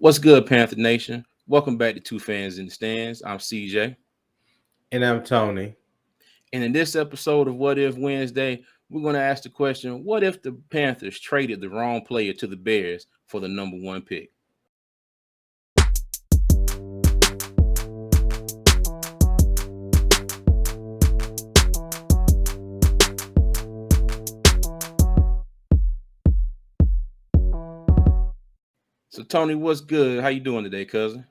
What's good, Panther Nation? Welcome back to Two Fans in the Stands. I'm CJ. And I'm Tony. And in this episode of What If Wednesday, we're going to ask the question, what if the Panthers traded the wrong player to the Bears for the number one pick? So, Tony, what's good? How you doing today, cousin?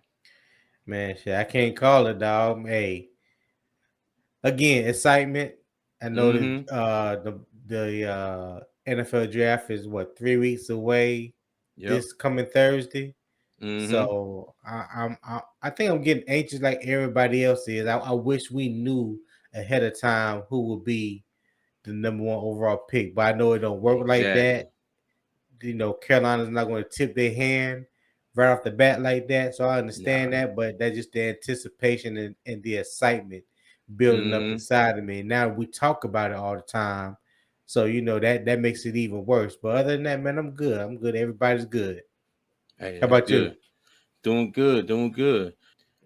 Man, shit, I can't call it, dog. Hey, again, excitement. I know that Mm-hmm. the NFL draft is 3 weeks away Yep. this coming Thursday. Mm-hmm. So I think I'm getting anxious like everybody else is. I wish we knew ahead of time who would be the number one overall pick, but I know it don't work like Exactly. that. Carolina's not going to tip their hand right off the bat like that. So I understand Nah. that, but that's just the anticipation and the excitement building up Mm-hmm. inside of me. Now we talk about it all the time. So that makes it even worse. But other than that, man, I'm good. I'm good. Everybody's good. Hey, How that's about you? good. Doing good. Doing good.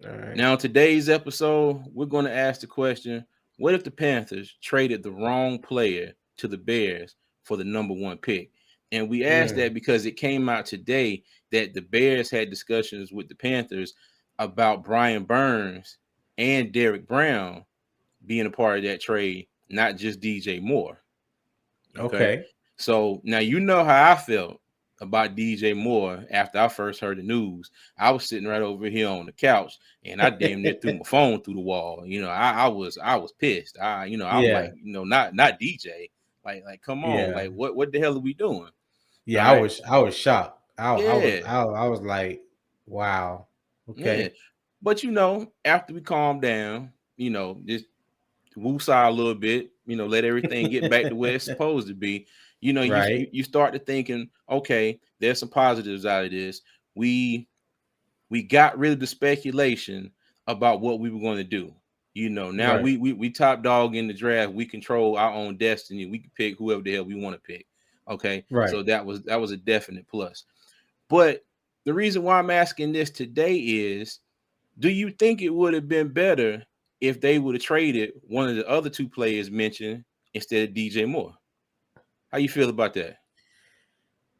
All right. Now, in today's episode, we're going to ask the question, what if the Panthers traded the wrong player to the Bears for the number one pick? And we asked Mm, that because it came out today that the Bears had discussions with the Panthers about Brian Burns and Derrick Brown being a part of that trade, not just DJ Moore. Okay. okay. So now you know how I felt about DJ Moore after I first heard the news. I was sitting right over here on the couch and I damn near threw my phone through the wall. I was pissed. I'm Yeah. like, not DJ. Like come on. Yeah. Like what the hell are we doing? All Yeah. I right. was I was shocked. Yeah. I was like, wow. Yeah. Okay. But after we calm down, just woosah a little bit, let everything get back to where it's supposed to be. You Right. you, you start to thinking, okay, there's some positives out of this. We got rid of the speculation about what we were going to do. Now Right. we top dog in the draft. We control our own destiny. We can pick whoever the hell we want to pick. Okay, Right. so that was a definite plus. But the reason why I'm asking this today is, do you think it would have been better if they would have traded one of the other two players mentioned instead of DJ Moore? How you feel about that?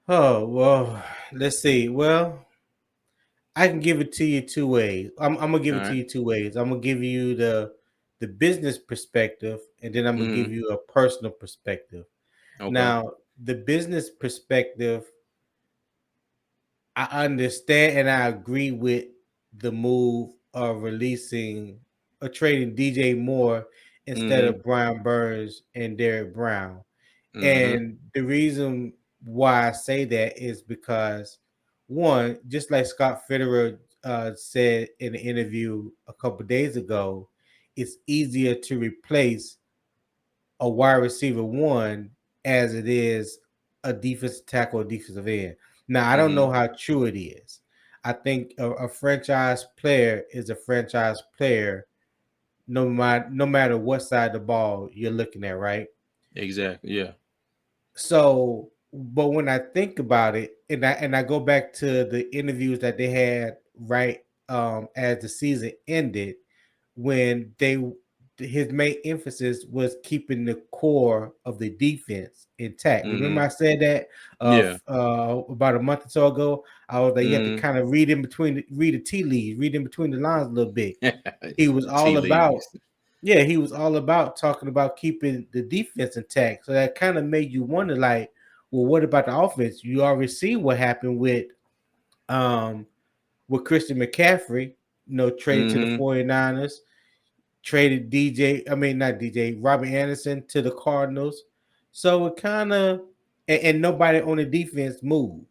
Oh, well, let's see. Well, I can give it to you two ways. I'm gonna give All it to right. you two ways. I'm gonna give you the business perspective, and then I'm gonna give Mm-hmm. you a personal perspective. Okay. Now, the business perspective, I understand and I agree with the move of releasing or trading DJ Moore instead Mm-hmm. of Brian Burns and Derrick Brown. Mm-hmm. And the reason why I say that is because, one, just like Scott Fitterer said in an interview a couple of days ago, it's easier to replace a wide receiver one as it is a defensive tackle or defensive end. Now, I don't Mm-hmm. know how true it is. I think a franchise player is a franchise player no matter what side of the ball you're looking at, right? Exactly. Yeah. So, but when I think about it, and I go back to the interviews that they had right as the season ended, when they his main emphasis was keeping the core of the defense intact. Remember, Mm-hmm. I said that Yeah. about a month or so ago. I was like, you have to Mm-hmm. kind of read the tea leaves, read in between the lines a little bit. He was The all tea about leaves. yeah, he was all about talking about keeping the defense intact. So that kind of made you wonder, like, well, what about the offense? You already see what happened um with Christian McCaffrey, traded to the Mm-hmm. 49ers, traded not DJ, Robert Anderson to the Cardinals. So it kind of and nobody on the defense moved.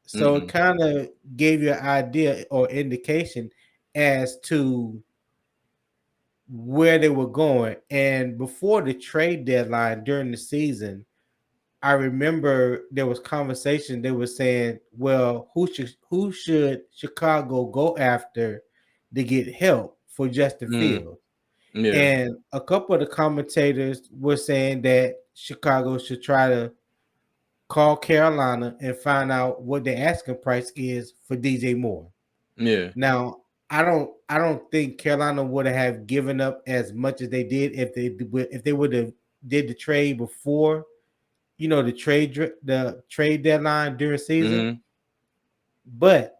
So it Mm-mm. kind of gave you an idea or indication as to where they were going. And before the trade deadline during the season, I remember there was conversation. They were saying, "Well, who should Chicago go after to get help for Justin Mm. Fields?" Yeah. And a couple of the commentators were saying that Chicago should try to call Carolina and find out what the asking price is for DJ Moore. Yeah. Now, I don't think Carolina would have given up as much as they did if they would have did the trade before, the trade deadline during season. Mm-hmm. But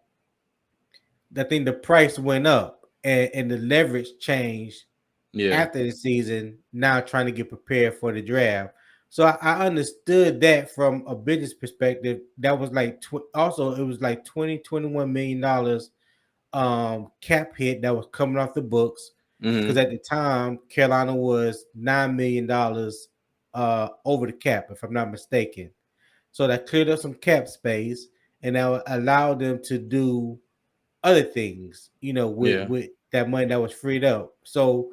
I think the price went up and the leverage changed Yeah. after the season. Now trying to get prepared for the draft. So I understood that from a business perspective. That was like also it was like $21 million cap hit that was coming off the books, because Mm-hmm. at the time Carolina was $9 million over the cap, if I'm not mistaken. So that cleared up some cap space, and that allowed them to do other things, Yeah. with that money that was freed up. So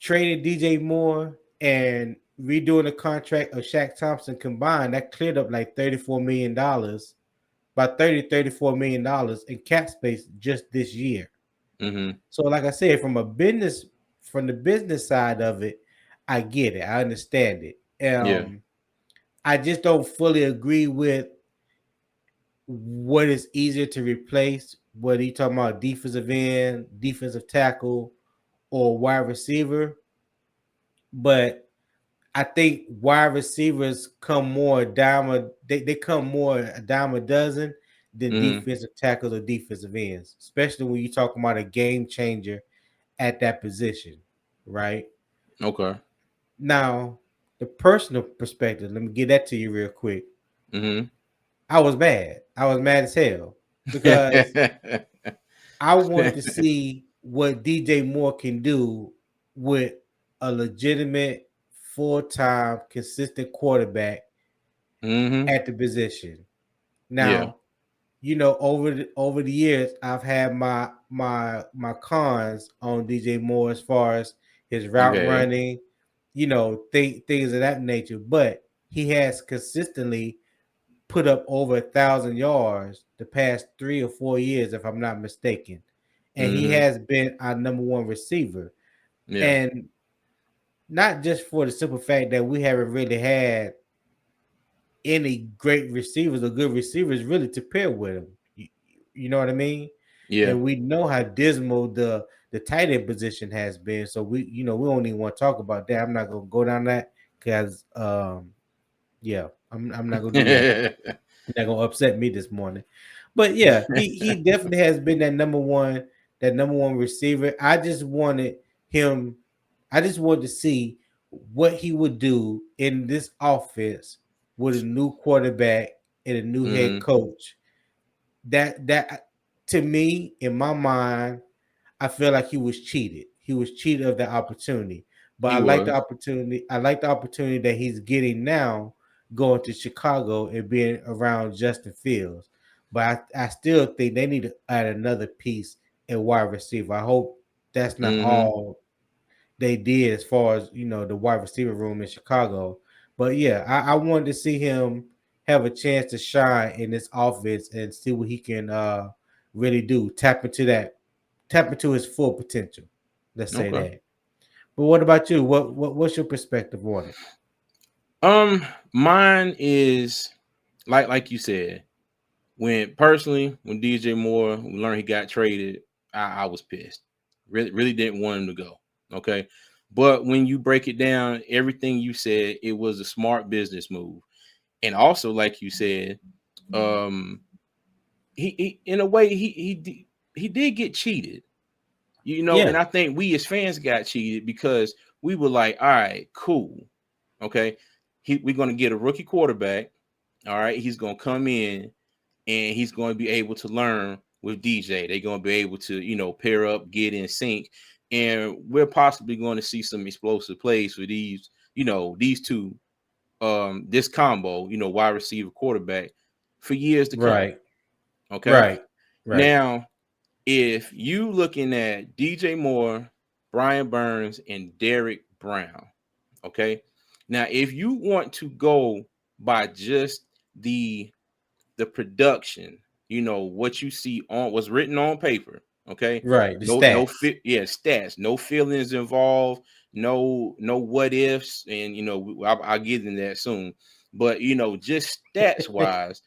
trading DJ Moore and redoing the contract of Shaq Thompson combined, that cleared up like $34 million, about $34 million in cap space just this year. Mm-hmm. So, like I said, from the business side of it, I get it. I understand it. Yeah. I just don't fully agree with what is easier to replace. Whether you talking about defensive end, defensive tackle, or wide receiver, but I think wide receivers come more a dime they come more a dime a dozen than Mm-hmm. defensive tackles or defensive ends, especially when you're talking about a game changer at that position, right? Okay. Now, the personal perspective, let me get that to you real quick. Mm-hmm. I was mad. I was mad as hell because I wanted to see what DJ Moore can do with a legitimate, full-time, consistent quarterback Mm-hmm. at the position. Yeah. Now, over the years, I've had my cons on DJ Moore as far as his You route have. running, things of that nature. But he has consistently put up over 1,000 yards the past 3 or 4 years, if I'm not mistaken, and he Mm-hmm. has been our number one receiver. Yeah. And not just for the simple fact that we haven't really had any great receivers or good receivers really to pair with him. You know what I mean? Yeah. And we know how dismal the tight end position has been. So we don't even want to talk about that. I'm not gonna go down that because yeah, I'm not gonna do that. Not gonna upset me this morning. But yeah, he definitely has been that number one receiver. Him. I just wanted to see what he would do in this offense with a new quarterback and a new head Mm-hmm. coach. That to me, in my mind, I feel like he was cheated. He was cheated of the opportunity. But He I like the was. opportunity. I like the opportunity that he's getting now, going to Chicago and being around Justin Fields. But I still think they need to add another piece in wide receiver. I hope that's not Mm-hmm. all they did as far as the wide receiver room in Chicago. But yeah, I wanted to see him have a chance to shine in this offense and see what he can really do. Tap into his full potential. Let's say Okay. that. But what about you? What's your perspective on it? Mine is like you said. When DJ Moore learned he got traded, I was pissed. Really didn't want him to go. Okay. But when you break it down, everything you said, it was a smart business move. And also, like you said, um, he in a way he did get cheated, and Yeah, I think we as fans got cheated because we were like, all right, cool. Okay. We're gonna get a rookie quarterback. All right, he's gonna come in and he's going to be able to learn with DJ. They're going to be able to, pair up, get in sync, and we're possibly going to see some explosive plays for these two, this combo, wide receiver quarterback for years to come. right, Okay, right, right, now if you looking at DJ Moore, Brian Burns, and Derrick Brown, okay, now if you want to go by just the production, what you see on what's written on paper. Okay. right. The No stats. fit, yeah, stats, no feelings involved, no what ifs, and I'll get in that soon. But just stats wise,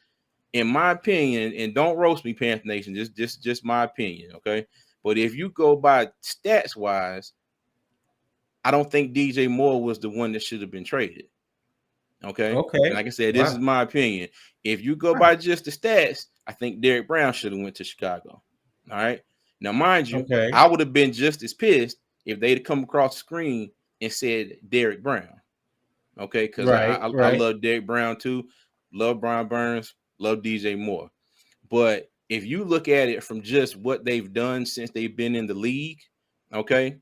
in my opinion, and don't roast me, Panther Nation, just my opinion, okay? But if you go by stats wise, I don't think DJ Moore was the one that should have been traded. Okay. And Okay. like I said, this is Wow. my opinion. If you go Right. by just the stats, I think Derrick Brown should have went to Chicago. All right. Now, mind you, Okay. I would have been just as pissed if they'd come across the screen and said Derrick Brown. Okay. Because Right. I Right. love Derrick Brown too. Love Brian Burns. Love DJ Moore. But if you look at it from just what they've done since they've been in the league, okay,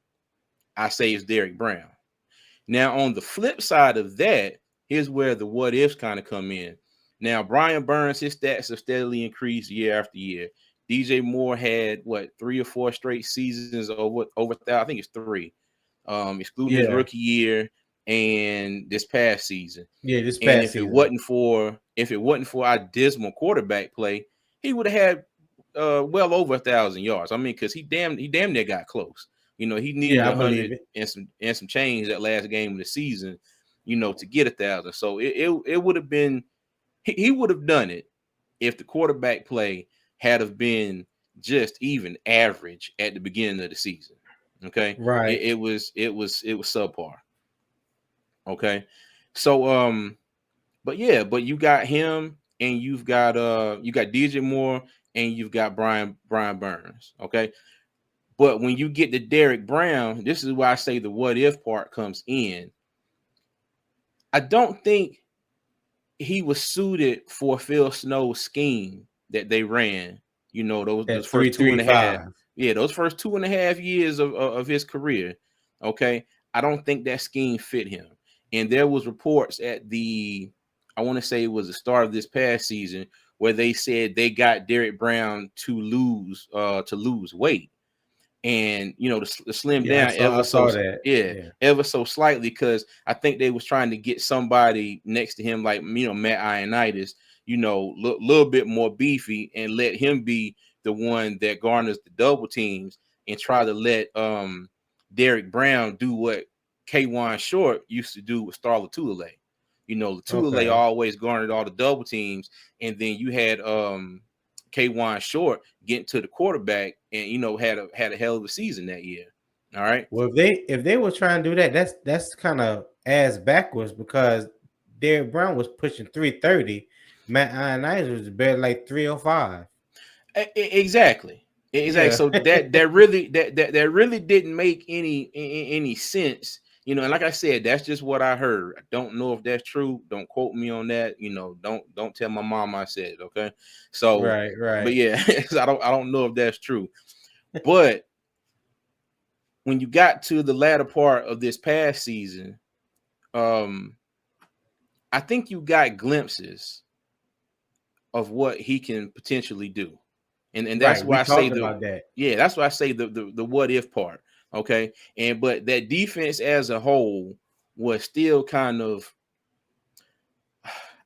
I say it's Derrick Brown. Now, on the flip side of that, here's where the what ifs kind of come in. Now, Brian Burns, his stats have steadily increased year after year. DJ Moore had what 3 or 4 straight seasons over 1,000. I think it's 3, excluding his Yeah. rookie year and this past season. Yeah. This And past season. if it wasn't for our dismal quarterback play, he would have had well over 1,000 yards. I mean, because he damn near got close. You know, he needed Yeah, I a believe hundred it. and some change that last game of the season, you know, to get 1,000. So it would have been he would have done it if the quarterback play had have been just even average at the beginning of the season. Okay, Right. it was subpar. Okay, so but you got him and you got DJ Moore and you've got Brian Burns. Okay. But when you get to Derrick Brown, this is why I say the what if part comes in. I don't think he was suited for Phil Snow's scheme that they ran. You know, those That first three two three and a half, five. yeah, those first 2.5 years of his career. Okay, I don't think that scheme fit him. And there was reports at I want to say it was the start of this past season where they said they got Derrick Brown to lose weight and you know to slim Yeah, down I saw that. Yeah. ever so slightly because I think they was trying to get somebody next to him like you know Matt Ioannidis, you know, little bit more beefy and let him be the one that garners the double teams and try to let Derrick Brown do what K'Wan Short used to do with Star Lotulelei. You know, Lotulelei Okay. always garnered all the double teams, and then you had K'Wan Short getting to the quarterback and you know had a hell of a season that year. All right. Well, if they were trying to do that, that's kind of ass backwards because Derrick Brown was pushing 330. Matt Ioannidis was better like 305. Exactly. Exactly. Yeah. So that really didn't make any sense. You know, and like I said, that's just what I heard. I don't know if that's true. Don't quote me on that. You know, don't tell my mom I said it. Okay. So, Right. but Right. yeah, I don't know if that's true. But when you got to the latter part of this past season, um, I think you got glimpses of what he can potentially do. And that's Right. why We I say talked about that. that's why I say the what if part. Okay. And but that defense as a whole was still kind of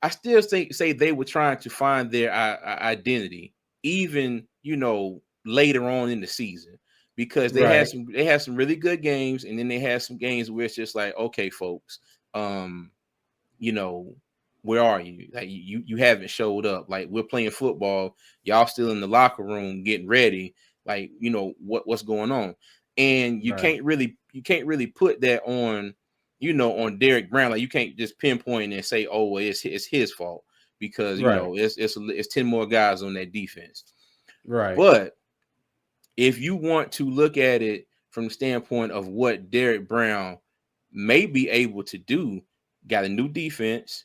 I still say they were trying to find their identity, even you know, later on in the season. Because Right. they had some really good games, and then they had some games where it's just like, okay, folks, you know, where are you? Like you haven't showed up. Like we're playing football, y'all still in the locker room getting ready. Like you know what's going on, and Right. you can't really put that on you know on Derrick Brown. Like you can't just pinpoint and say oh well, it's his fault because you Right. know it's 10 more guys on that defense. Right. But if you want to look at it from the standpoint of what Derrick Brown may be able to do, got a new defense.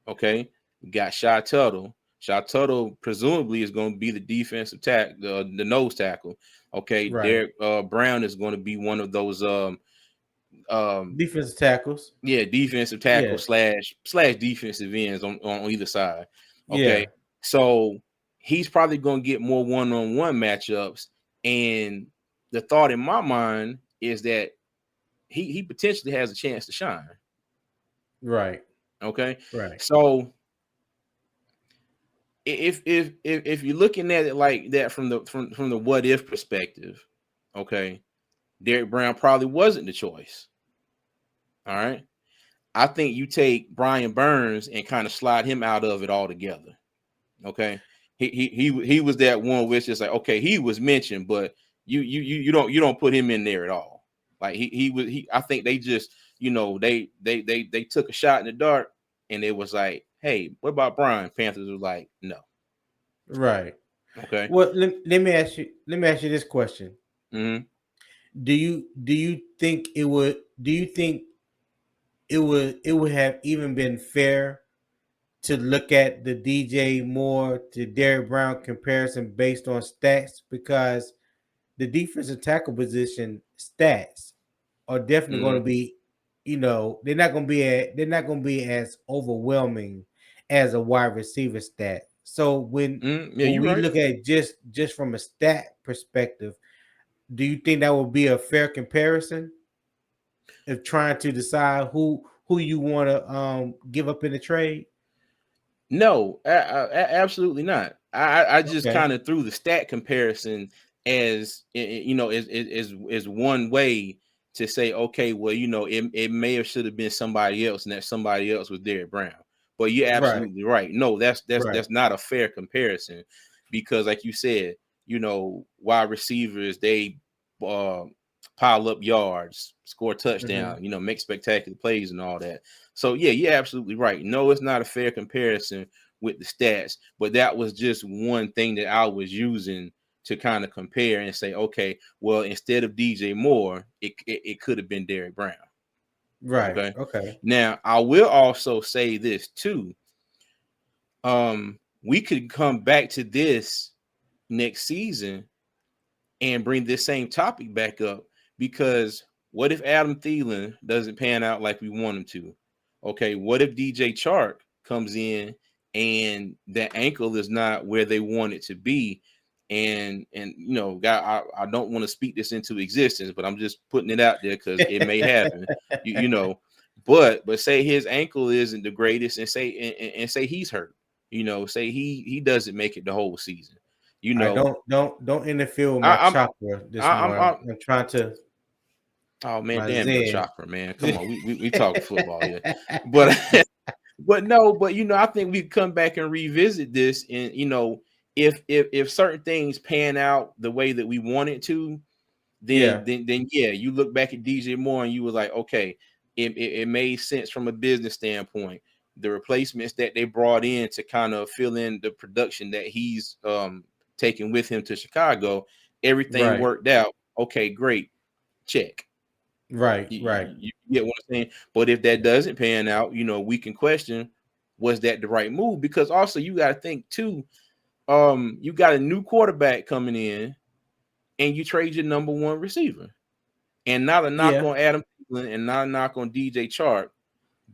Okay, we got Shy Tuttle. Shy Tuttle presumably is going to be the defensive the nose tackle. Okay, Right. Derrick Brown is going to be one of those um Defensive tackles. yeah defensive tackle Yeah. slash defensive ends on either side. Okay, Yeah. so he's probably going to get more one-on-one matchups, and the thought in my mind is that he potentially has a chance to shine. Right. Okay, Right. so if you're looking at it like that from the what if perspective, okay, Derrick Brown probably wasn't the choice. All right, I think you take Brian Burns and kind of slide him out of it altogether. Okay, he was that one which is like, okay, he was mentioned, but you don't put him in there at all. Like he was he. I think they just they took a shot in the dark, and it was like, hey, what about Brian? Panthers was like, no. Right. Okay. Well, let me ask you this question. Mm-hmm. Do you think it would do you think it would have even been fair to look at the DJ Moore to Derrick Brown comparison based on stats? Because the defensive tackle position stats are definitely going to Mm-hmm. be, they're not going to be as overwhelming as a wide receiver stat. So when Mm-hmm. Yeah, when you're we right. look at just from a stat perspective, do you think that would be a fair comparison of trying to decide who you want to give up in the trade? No, absolutely not. I just Okay. kind of threw the stat comparison as is one way to say, okay, well, it may have should have been somebody else, and that somebody else was Derrick Brown. But you're Right. absolutely right. No, Right. that's not a fair comparison, because, like you said, wide receivers, they uh, pile up yards, score Hmm. touchdown, make spectacular plays and all that. So yeah, you're absolutely right. No, it's not a fair comparison with the stats, but that was just one thing that I was using to kind of compare and say, okay, well, instead of DJ Moore, it could have been Derrick Brown. Right. Okay. Okay. Now I will also say this too. We could come back to this next season and bring this same topic back up, because what if Adam Thielen doesn't pan out like we want him to? Okay, what if DJ Chark comes in and that ankle is not where they want it to be? And God, I don't want to speak this into existence, but I'm just putting it out there because it may happen. You know, but say his ankle isn't the greatest, and say he's hurt. Say he doesn't make it the whole season. You I know, don't interfere with my I, I'm chakra this morning. I'm I'm trying to oh man, my damn your Zen. chakra, man. Come on, we talking football here. But but no, but I think we come back and revisit this, and if certain things pan out the way that we want it to, then Yeah. yeah, you look back at DJ Moore and you was like, okay, it made sense from a business standpoint. The replacements that they brought in to kind of fill in the production that he's taking with him to Chicago, everything Right. worked out. Okay, great. Check. Right. You, Right. you get what I'm saying? But if that doesn't pan out, we can question, was that the right move? Because also you got to think too, you got a new quarterback coming in and you trade your number one receiver. And not a knock Yeah. on Adam Thielen and not a knock on DJ Chark,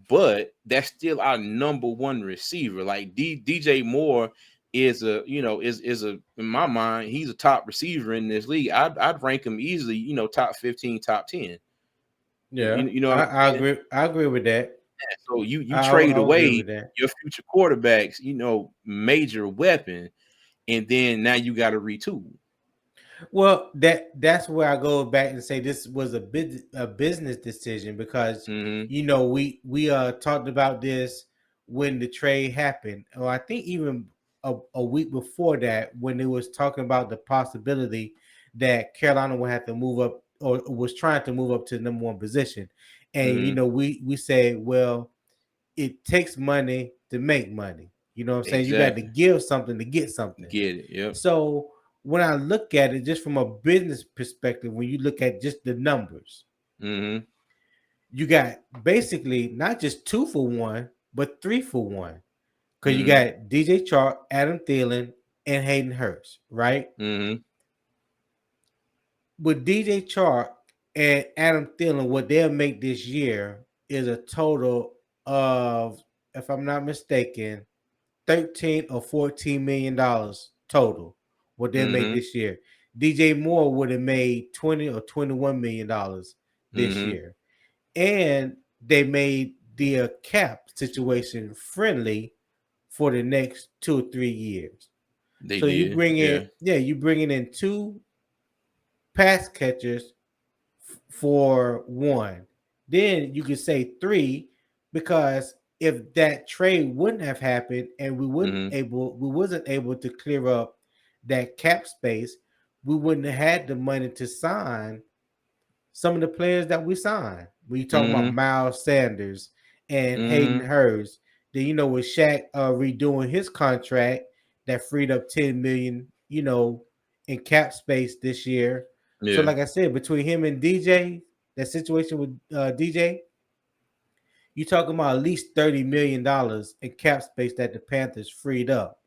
but that's still our number one receiver. Like DJ Moore is is a, in my mind, he's a top receiver in this league. I'd rank him easily, top 15, top 10. Yeah. You know what I, I'm I saying? agree. I agree with that. So you trade I agree away with that. your future quarterbacks, major weapon, and then now you got to retool. Well, that's where I go back and say this was a business decision, because Mm-hmm. we talked about this when the trade happened, or I think even a week before that, when it was talking about the possibility that Carolina would have to move up, or was trying to move up to the number one position. And Mm-hmm. we say, well, it takes money to make money. You know what I'm saying? You got to Exactly. give something to get something. Get it. Yep. So when I look at it just from a business perspective, when you look at just the numbers, Mm-hmm. you got basically not just 2 for 1, but 3 for 1. Because you Mm-hmm. got DJ Chark, Adam Thielen, and Hayden Hurst, right? Mm-hmm. With DJ Chark and Adam Thielen, what they'll make this year is a total of, if I'm not mistaken, 13 or 14 million dollars total. What they make Mm-hmm. this year. DJ Moore would have made 20 or 21 million dollars this Mm-hmm. year, and they made the cap situation friendly for the next 2 or 3 years. They So you did. bring in, Yeah. yeah, you bringing in two pass catchers for one. Then you could say three, because if that trade wouldn't have happened and Mm-hmm. we wasn't able to clear up that cap space, we wouldn't have had the money to sign some of the players that we signed. We talking about Mm-hmm. Miles Sanders and Hayden Mm-hmm. Hurst. Then with Shaq redoing his contract that freed up 10 million, in cap space this year. So Yeah. like I said, between him and DJ, that situation with DJ, you talking about at least $30 million in cap space that the Panthers freed up.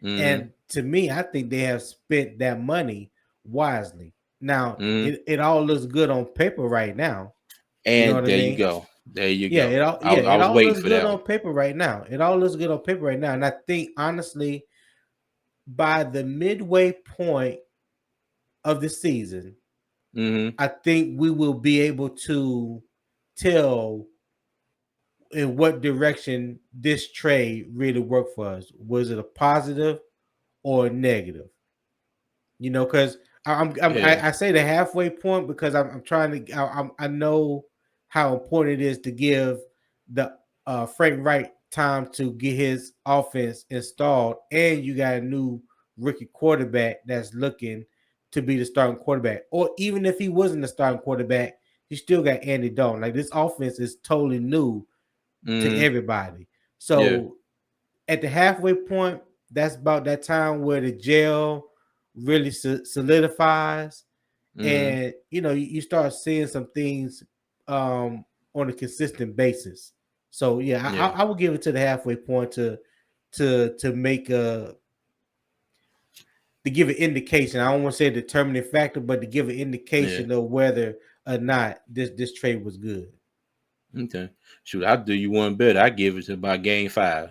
Mm-hmm. And to me, I think they have spent that money wisely. Now, Mm-hmm. it all looks good on paper right now. You know And what I there you mean? go. There you Yeah, go. I it was all waiting looks for good that one. on paper right now. It all looks good on paper right now. And I think honestly, by the midway point of the season, Mm-hmm. I think we will be able to tell in what direction this trade really worked for us. Was it a positive or a negative? Because Yeah. I say the halfway point because I'm trying to I know how important it is to give the Frank Wright time to get his offense installed, and you got a new rookie quarterback that's looking to be the starting quarterback, or even if he wasn't the starting quarterback, you still got Andy Dalton. Like this offense is totally new to Mm-hmm. everybody. Yeah. So at the halfway point, that's about that time where the gel really solidifies, Mm-hmm. and you start seeing some things on a consistent basis. So yeah, Yeah. I will give it to the halfway point to make a to give an indication. I don't want to say a determining factor, but to give an Yeah. indication of whether or not this trade was good. Okay. Shoot, I'll do you one better. I give it to by game 5.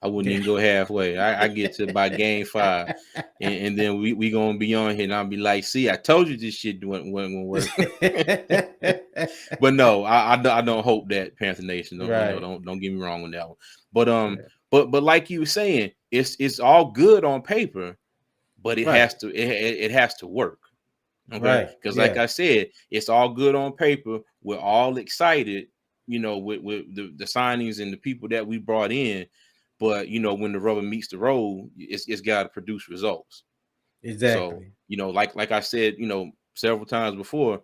I wouldn't even go halfway. I get to by game 5. And then we gonna be on here and I'll be like, see, I told you this shit wasn't gonna work. But no, I don't hope that Panther Nation. Don't Right, don't get me wrong on that one. But right, but like you were saying, it's all good on paper, but right, it has to work. Okay, right. because like Yeah, I said, it's all good on paper. We're all excited, with the signings and the people that we brought in. But when the rubber meets the road, it's got to produce results. So exactly. like I said, several times before,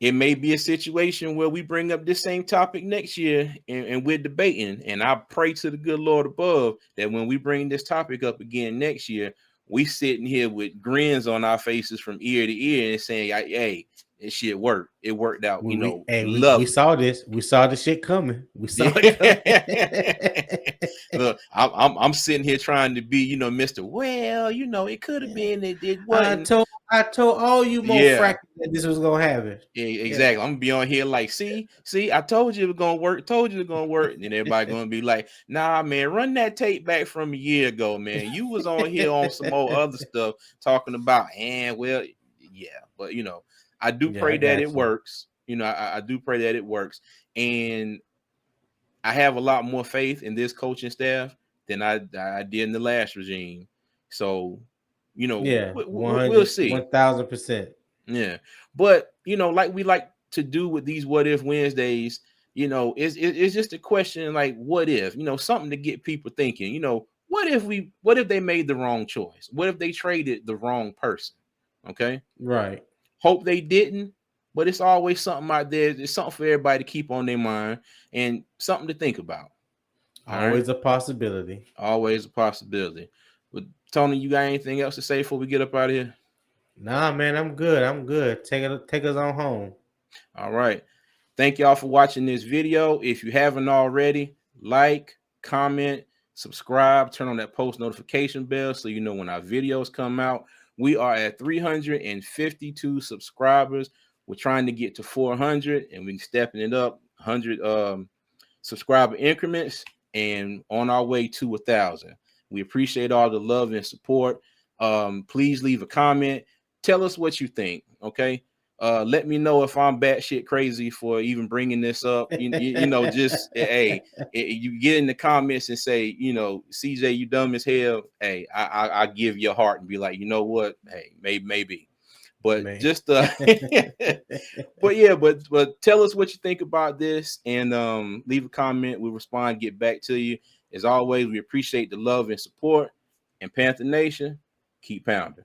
it may be a situation where we bring up this same topic next year and we're debating. And I pray to the good Lord above that when we bring this topic up again next year, we sitting here with grins on our faces from ear to ear and saying, hey, this shit worked. It worked out, We lovely. saw this. We saw the shit coming. We saw it Yeah. coming. Look, I'm sitting here trying to be, Mr. Well, it could have Yeah. been, it I wasn't. told I told all you more Yeah. frackers that this was gonna happen. Yeah, Yeah. exactly. I'm gonna be on here like, see, I told you it was gonna work. Told you it was gonna work. And then everybody gonna be like, nah, man, run that tape back from a year ago, man. You was on here on some more other stuff talking about, and well, yeah, but I do Yeah, I pray that got it you. works. I do pray that it works, and I have a lot more faith in this coaching staff than I did in the last regime. So, Yeah, we'll 100, see. 1000%. Yeah, but like we like to do with these What If Wednesdays, it's just a question like, what if, something to get people thinking. What if they made the wrong choice? What if they traded the wrong person? Okay, Right. hope they didn't, but it's always something out there. It's something for everybody to keep on their mind and something to think about. All right, Always a possibility. always a possibility. But Tony, you got anything else to say before we get up out of here? Nah, man, I'm good. I'm good. Take us on home. All right. Thank y'all for watching this video. If you haven't already, like, comment, subscribe, turn on that post notification bell so you know when our videos come out. We are at 352 subscribers. We're trying to get to 400 and we're stepping it up 100 subscriber increments and on our way to 1,000. We appreciate all the love and support. Please leave a comment. Tell us what you think. Okay. Let me know if I'm batshit crazy for even bringing this up. Just hey, you get in the comments and say, CJ, you dumb as hell. Hey, I give you a heart and be like, you know what? Hey, maybe. But Man. just but yeah, but tell us what you think about this, and leave a comment. We'll respond, get back to you. As always, we appreciate the love and support. And Panther Nation, keep pounding.